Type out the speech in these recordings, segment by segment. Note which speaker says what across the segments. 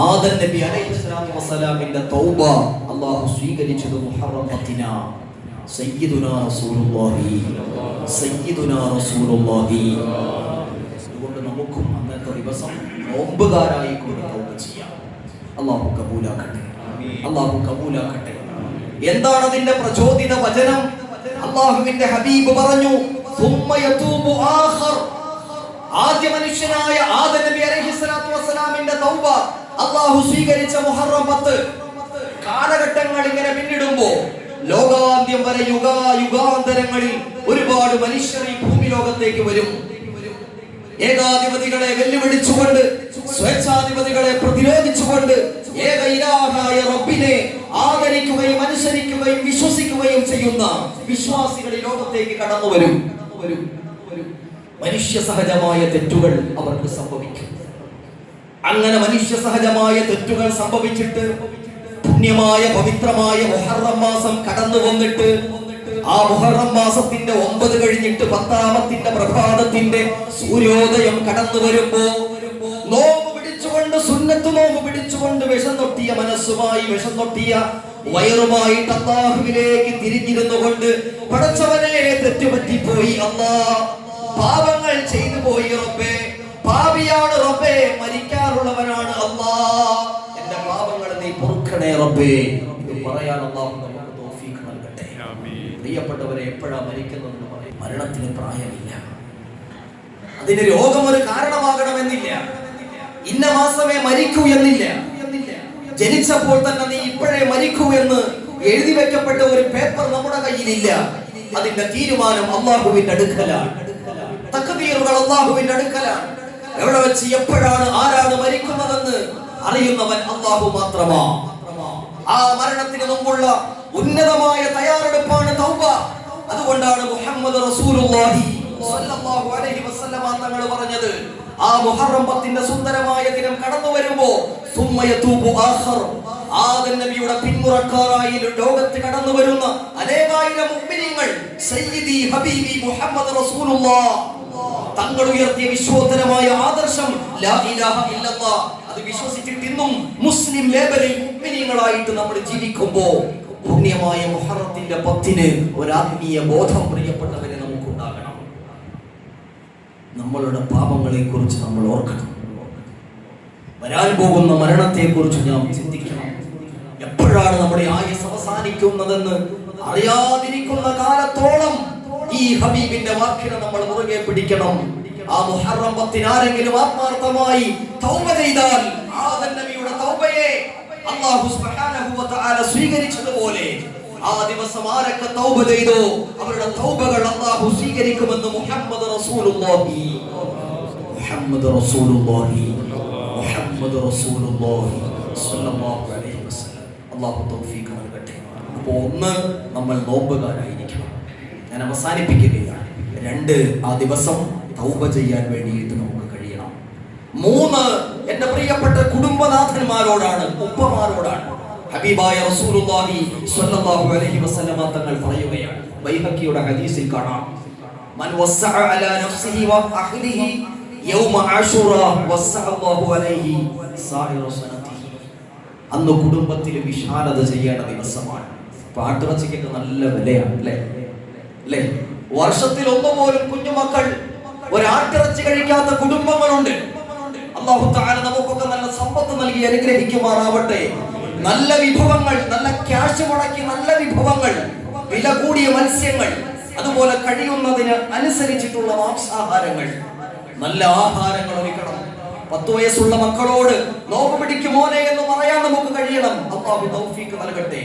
Speaker 1: ആദം നബി അലൈഹിസ്സലാത്തു വസ്സലാമിന്റെ തൗബ അല്ലാഹു സ്വീകരിച്ചത് മുഹറം 10 സയ്യിദുനാ റസൂലുള്ളാഹി അതുകൊണ്ട് നമുക്കും അന്നത്തെ ദിവസം നോമ്പുകാരായി കൊണ്ട് തൗബ ചെയ്യാം. അല്ലാഹു കബൂലാക്കട്ടെ. എന്താണ് അതിന്റെ പ്രചോദിത വചനം? അല്ലാഹുവിന്റെ ഹബീബ് പറഞ്ഞു, സുമ്മ യതൂബു ആഖർ. ആദ്യ മനുഷ്യനായ ആദം നബി അലൈഹിസ്സലാത്തു വസ്സലാമിന്റെ തൗബ അല്ലാഹു സ്വീകരിച്ച മുഹറം 10 കാലഘട്ടങ്ങൾ ഇങ്ങനെ പിന്നിടുമ്പോ ലോകാന്ത്യം വരെ യുഗാന്തരങ്ങളിൽ ഒരുപാട് മനുഷ്യർ ഈ ഭൂമി ലോകത്തേക്ക് വരും. ഏകാധിപതികളെ വെല്ലുവിളിച്ചുകൊണ്ട്, സ്വേച്ഛാധിപതികളെ പ്രതിരോധിച്ചുകൊണ്ട് ഏക ഇലാഹായ റബ്ബിനെ ആദരിക്കുകയും അനുസരിക്കുകയും വിശ്വസിക്കുകയും ചെയ്യുന്ന വിശ്വാസികൾ ഈ ലോകത്തേക്ക് കടന്നു വരും. മനുഷ്യ സഹജമായ തെറ്റുകൾ അവർക്ക് സംഭവിക്കും. അങ്ങനെ മനുഷ്യ സഹജമായ തെറ്റുകൾ സംഭവിച്ചിട്ട് പുണ്യമായ പവിത്രമായ മുഹറം മാസം കടന്നു വന്നിട്ട് ആ മുഹറം മാസത്തിന്റെ 9 കഴിഞ്ഞിട്ട് 10ാമത്തിന്റെ പ്രഭാതത്തിന്റെ സൂര്യോദയം കടന്നു വരുമ്പോ നോമ്പ് പിടിച്ചുകൊണ്ട്, സുന്നത്ത് നോമ്പ് പിടിച്ചുകൊണ്ട് വിശന്നൊട്ടിയ മനസ്സുമായി, വിശന്നൊട്ടിയ വയറുമായിട്ട് അല്ലാഹുവിലേക്ക് തിരിഞ്ഞിരുന്നു കൊണ്ട്, പടച്ചവനെ തെറ്റുപറ്റിപ്പോയി അല്ലാഹ്, പാപങ്ങൾ ചെയ്തു പോയി റബ്ബേ, പാപിയാണ് റബ്ബേ, മരിക്കാറുള്ളവനാണ് അല്ലാഹ്, എന്റെ പാപങ്ങൾ നീ പൊറുക്കണേ റബ്ബേ. ഇത് പറയാൻ അല്ലാഹു നമുക്ക് തൗഫീഖ് നൽകട്ടെ. പ്രിയപ്പെട്ടവരെ, എപ്പോഴാ മരിക്കുന്നതെന്ന് പറയും. മരണത്തിന് പ്രായമില്ല. അതിന് രോഗം ഒരു കാരണമാകണമെന്നില്ല. ഇന്ന മാസമേ മരിക്കൂ എന്നില്ല. ജനിച്ചപ്പോൾ തന്നെ നീ ഇപ്പോഴേ മരിക്കൂ എന്ന് എഴുതി വെക്കപ്പെട്ട ഒരു പേപ്പർ നമ്മുടെ കയ്യിലില്ല. അതിന്റെ തീരുമാനം അല്ലാഹുവിന്റെ അടുക്കലാണ്. തഖ്ദീറുകൾ അല്ലാഹുവിന്റെ അടുക്കലാണ്. എവിടെ വെച്ച് എപ്പോഴാണ് ആരാണ് മരിക്കുന്നതെന്ന് അറിയുന്നവൻ അല്ലാഹു മാത്രമാണ്. ആ മരണത്തിന് മുമ്പുള്ള ഉന്നതമായ തയ്യാറെടുപ്പാണ് തൗബ. അതുകൊണ്ടാണ് മുഹമ്മദ് റസൂലുള്ളാഹി സ്വല്ലല്ലാഹു അലൈഹി വസല്ലമ തങ്ങൾ പറഞ്ഞത്, ആ മുഹറം 10ന്റെ സുന്ദരമായ ദിനം കടന്നു വരുമ്പോ സുമ്മ യതൂബു ആഖർ. ആദം നബിയുടെ പിന്മുറക്കാരായി ലോകത്ത് കടന്നു വരുന്ന അനേകായിരം മുഅ്മിനീങ്ങൾ സയ്യിദി ഹബീബി മുഹമ്മദ് റസൂലുള്ളാഹ് തങ്ങൾ ഉയർത്തിയ വിശ്വോത്തരമായ ആദർശം ലാ ഇലാഹ ഇല്ലല്ലാഹ്, അത് വിശ്വസിച്ചിട്ട് ഇന്നും മുസ്ലിം ലേബലിൽ മുഅ്മിനീങ്ങളായിട്ട് നമ്മൾ ജീവിക്കുമ്പോ പുണ്യമായ മുഹറത്തിന്റെ 10ന് ഒരു ആത്മീയ ബോധം പ്രിയപ്പെട്ടവരെ നമുക്കുണ്ടാകണം. നമ്മളുടെ പാപങ്ങളെ കുറിച്ച് നമ്മൾ ഓർക്കണം. വരാൻ പോകുന്ന മരണത്തെ കുറിച്ച് നാം ചിന്തിക്കണം. എപ്പോഴാണ് നമ്മുടെ ആയുസ് അവസാനിക്കുന്നതെന്ന് അറിയാതിരിക്കുന്ന കാലത്തോളം ഈ ഹബീബിന്റെ വാക്കിനെ നമ്മൾ മുറുകെ പിടിക്കണം. ആ മുഹറം 10ന് ആരെങ്കിലും ആത്മാർത്ഥമായി തൗബ ചെയ്താൽ ആദം നബിയുടെ തൗബയെ അല്ലാഹു സുബ്ഹാനഹു വ തആല സ്വീകരിച്ചതുപോലെ ആ ദിവസം ആരൊക്കെ തൗബ ചെയ്തോ അവരുടെ തൗബകൾ അല്ലാഹു സ്വീകരിക്കുമെന്ന് മുഹമ്മദ് റസൂലുള്ളാഹി സ്വല്ലല്ലാഹു അലൈഹി വസല്ലം. അല്ലാഹു തൗഫീഖ് നൽകട്ടെ. അപ്പോൾ ഒന്ന്, നമ്മൾ നോമ്പുകാരായിരിക്കണം. ഞാൻ അവസാനിപ്പിക്കുകയാണ്. 2, ആ ദിവസം തൗബ ചെയ്യാൻ വേണ്ടിയിട്ട് നമുക്ക് കഴിയണം. 3, എന്റെ പ്രിയപ്പെട്ട കുടുംബനാഥന്മാരോടാണ്, ഉപ്പമാരോടാണ്. ഹബീബായ റസൂലുള്ളാഹി സ്വല്ലല്ലാഹു അലൈഹി വസല്ലമ തങ്ങൾ പറയുകയാണ്, ബൈഹഖിയുടെ ഹദീസിൽ കാണാം, മൻ വസ്സഅ അലാ നഫ്സിഹി വ അഹ്ലിഹി യൗമ ആശൂറ വസ്സഅ അല്ലാഹു അലൈഹി സായിറ സനതിഹി. അന്ന് കുടുംബത്തിൽ വിശാലത ചെയ്യേണ്ട ദിവസമാണ്. പാട്ടിറച്ചിക്കൊക്കെ നല്ല വിലയാണ് അല്ലേ? വർഷത്തിൽ ഒന്നുപോലും കുഞ്ഞുമക്കൾ ഒരാട്ടിറച്ചി കഴിക്കാത്ത കുടുംബങ്ങളുണ്ട്. അല്ലാഹു തആല നമുക്കൊക്കെ നല്ല സമ്പത്ത് നൽകി അനുഗ്രഹിക്കുമാറാവട്ടെ. നല്ല വിഭവങ്ങൾ, നല്ല ക്യാഷ് മുടക്കി നല്ല വിഭവങ്ങൾ, വില കൂടിയ മത്സ്യങ്ങൾ, അതുപോലെ കഴിയുന്നതിന് അനുസരിച്ചിട്ടുള്ള മാംസാഹാരങ്ങൾ, നല്ല ആഹാരങ്ങൾ ഒരുക്കണം. 10 വയസ്സുള്ള മക്കളോട് നോമ്പ് പിടിക്കും മോനെ എന്ന് പറയാൻ നമുക്ക് കഴിയണം. അല്ലാഹു തൗഫീഖ് നൽകട്ടെ.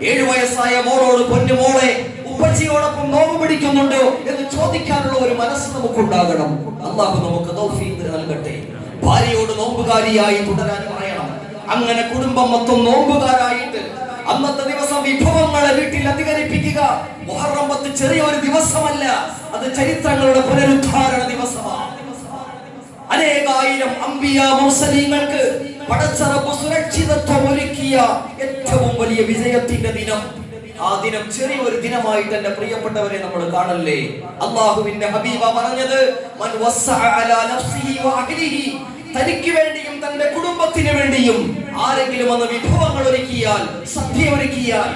Speaker 1: 7 വയസ്സായ മോളോട് പൊന്നു മോളെ ഉപ്പച്ചിയോടൊപ്പം നോമ്പ് പിടിക്കുന്നുണ്ടോ എന്ന് ചോദിക്കാനുള്ള ഒരു മനസ്സ് നമുക്കുണ്ടാകണം. അല്ലാഹു നമുക്ക് തൗഫീഖ് നൽകട്ടെ. ഭാര്യയോട് നോമ്പുകാരിയായി തുടരാൻ പറയണം. അങ്ങനെ കുടുംബം മൊത്തം നോമ്പുകാരായിട്ട് അന്നത്തെ ദിവസം വിഭവങ്ങളെ വീട്ടിൽ അധികരിപ്പിക്കുക. മുഹറം 10 ചെറിയൊരു ദിവസമല്ല, അത് ചരിത്രങ്ങളുടെ പുനരുദ്ധാരണ ദിവസമാണ്. അനേകായിരം അംബിയ മുർസലീങ്ങൾക്ക് പടച്ച റബ്ബ് സുരക്ഷിതത്വം ഒരുക്കിയ ഏറ്റവും വലിയ വിജയത്തിന്റെ ദിനം. ആ ദിനം ചെറിയൊരു ദിനമായിട്ട് എന്റെ പ്രിയപ്പെട്ടവരെ നമ്മൾ കാണല്ലേ. അല്ലാഹുവിന്റെ ഹബീബ പറഞ്ഞത്, മൻ വസ്സഅ അലാ നഫ്സിഹി വ അഹ്ലിഹി, തനിക്ക് വേണ്ടിയും തന്റെ കുടുംബത്തിന് വേണ്ടിയും ആരെങ്കിലും വന്ന് വിഭവങ്ങൾ ഒരുക്കിയാൽ, സദ്യ ഒരുക്കിയാൽ,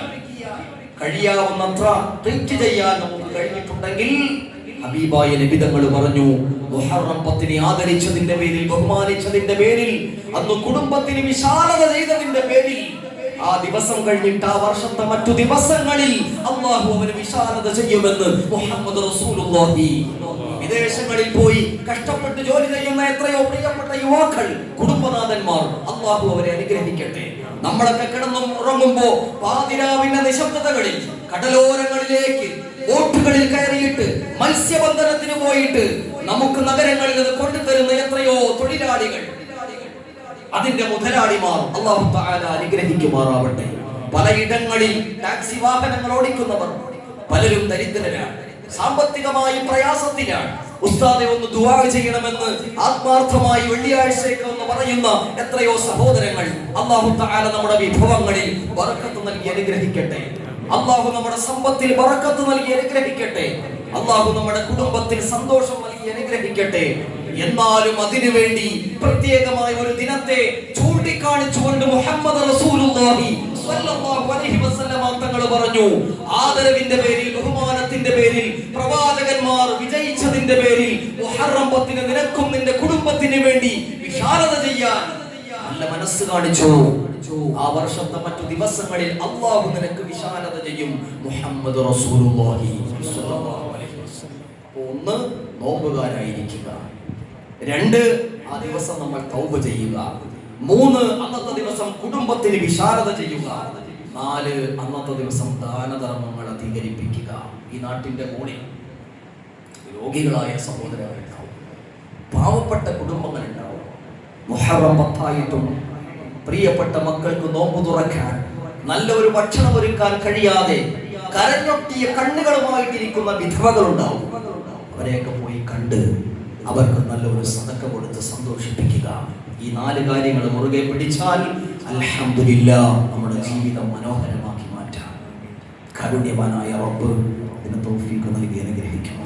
Speaker 1: കഴിയാവുന്നത്ര ട്രീറ്റ് ചെയ്യാൻ നമുക്ക് കഴിഞ്ഞിട്ടുണ്ടെങ്കിൽ ഹബീബായ നബി തങ്ങൾ പറഞ്ഞു, മുഹറം 10 ആദരിച്ചതിന്റെ പേരിൽ, ബഹുമാനിച്ചതിന്റെ പേരിൽ, അന്ന് കുടുംബത്തിന് വിശാലത ചെയ്തതിന്റെ പേരിൽ, ആ ദിവസം കഴിഞ്ഞിട്ട് ആ വർഷത്തെ മറ്റു ദിവസങ്ങളിൽ അല്ലാഹു അവന് വിശാലത ചെയ്യുമെന്ന് മുഹമ്മദ് റസൂലുള്ളാഹി. വിദേശങ്ങളിൽ പോയി കഷ്ടപ്പെട്ട് ജോലി ചെയ്യുന്ന എത്രയോ പ്രിയപ്പെട്ട യുവാക്കൾ, കുടുംബനാഥന്മാർ, അല്ലാഹു അവരെ അനുഗ്രഹിക്കട്ടെ. നമ്മളൊക്കെ കിടന്നും ഉറങ്ങുമ്പോ പാതിരാവിന്റെ നിശബ്ദതകളിൽ കടലോരങ്ങളിലേക്ക് ബോട്ടുകളിൽ കയറിയിട്ട് മത്സ്യബന്ധനത്തിന് പോയിട്ട് നമുക്ക് നഗരങ്ങളിൽ നിന്ന് കൊണ്ടുതരുന്ന എത്രയോ തൊഴിലാളികൾ, അതിന്റെ മുതലാളിമാർ, അല്ലാഹു തആല അനുഗ്രഹിക്കുമാറാവട്ടെ. പലയിടങ്ങളിൽ ടാക്സി വാഹനങ്ങൾ ഓടിക്കുന്നവർ പലരും ദരിദ്രരാണ്, സാമ്പത്തികമായി പ്രയാസത്തിലാണ്. ഉസ്താദെ ഒന്ന് ദുആ ചെയ്യണമെന്ന് ആത്മാർത്ഥമായി വെള്ളിയാഴ്ചയ്ക്ക് എന്ന് പറയുന്ന എത്രയോ സഹോദരങ്ങൾ, അല്ലാഹു തആല നമ്മുടെ വിഭവങ്ങളിൽ ബറക്കത്ത് നൽകി അനുഗ്രഹിക്കട്ടെ. അല്ലാഹു നമ്മുടെ സമ്പത്തിൽ ബറക്കത്ത് നൽകി അനുഗ്രഹിക്കട്ടെ. അല്ലാഹു നമ്മുടെ കുടുംബത്തിൽ സന്തോഷം നൽകി അനുഗ്രഹിക്കട്ടെ. എന്നാലും അതിനു വേണ്ടി പ്രത്യേകമായ ഒരു ദിനത്തെ ചൂണ്ടിക്കാണിച്ചുകൊണ്ട് മുഹമ്മദ് റസൂലുള്ളാഹി സ്വല്ലല്ലാഹു അലൈഹി വസല്ലമ തങ്ങൾ പറഞ്ഞു, ആദരവിന്റെ പേരിൽ, ബഹുമാനത്തിന്റെ പേരിൽ, പ്രവാചകന്മാർ വിജയിച്ചതിന്റെ പേരിൽ മുഹറം 10 നിനക്കും നിന്റെ കുടുംബത്തിന് വേണ്ടി വിശാലത ചെയ്യാൻ നല്ല മനസ്സ് കാണിച്ചു. ആ വർഷത്തെ മറ്റു ദിവസങ്ങളിൽ അല്ലാഹു നിനക്ക് വിശാലത ചെയ്യും. മുഹമ്മദ് റസൂലുള്ളാഹി സ്വല്ലല്ലാഹു അലൈഹി വസല്ലം. ഒന്ന്, നോമ്പുകാരായിരിക്കുക. 2, ആ ദിവസം നമ്മൾ തൗബ ചെയ്യുക. 3, അന്നത്തെ ദിവസം കുടുംബത്തിന് വിശാലത ചെയ്യുക. 4, അന്നത്തെ ദിവസം ദാനധർമ്മങ്ങൾ അധികരിപ്പിക്കുക. ഈ നാട്ടിന്റെ മോളിൽ രോഗികളായ സഹോദരങ്ങളുണ്ടാവും, പാവപ്പെട്ട കുടുംബങ്ങളുണ്ടാവും. മുഹറം 10 ആയിട്ടും പ്രിയപ്പെട്ട മക്കൾക്ക് നോമ്പ് തുറക്കാൻ, നല്ലൊരു ഭക്ഷണം ഒരുക്കാൻ കഴിയാതെ കരഞ്ഞൊട്ടിയ കണ്ണുകളുമായിട്ടിരിക്കുന്ന വിധവകളുണ്ടാവും. അവരെയൊക്കെ പോയി കണ്ട് അവർക്ക് നല്ലൊരു സദഖ കൊടുത്ത് സന്തോഷിപ്പിക്കുക. ഈ 4 കാര്യങ്ങൾ മുറുകെ പിടിച്ചാൽ അൽഹംദുലില്ലാഹ് നമ്മുടെ ജീവിതം മനോഹരമാക്കി മാറ്റാം. കാരുണ്യവാനായ റബ്ബ് ഇതിന് തൗഫീഖ് നൽകി അനുഗ്രഹിക്കുന്നു.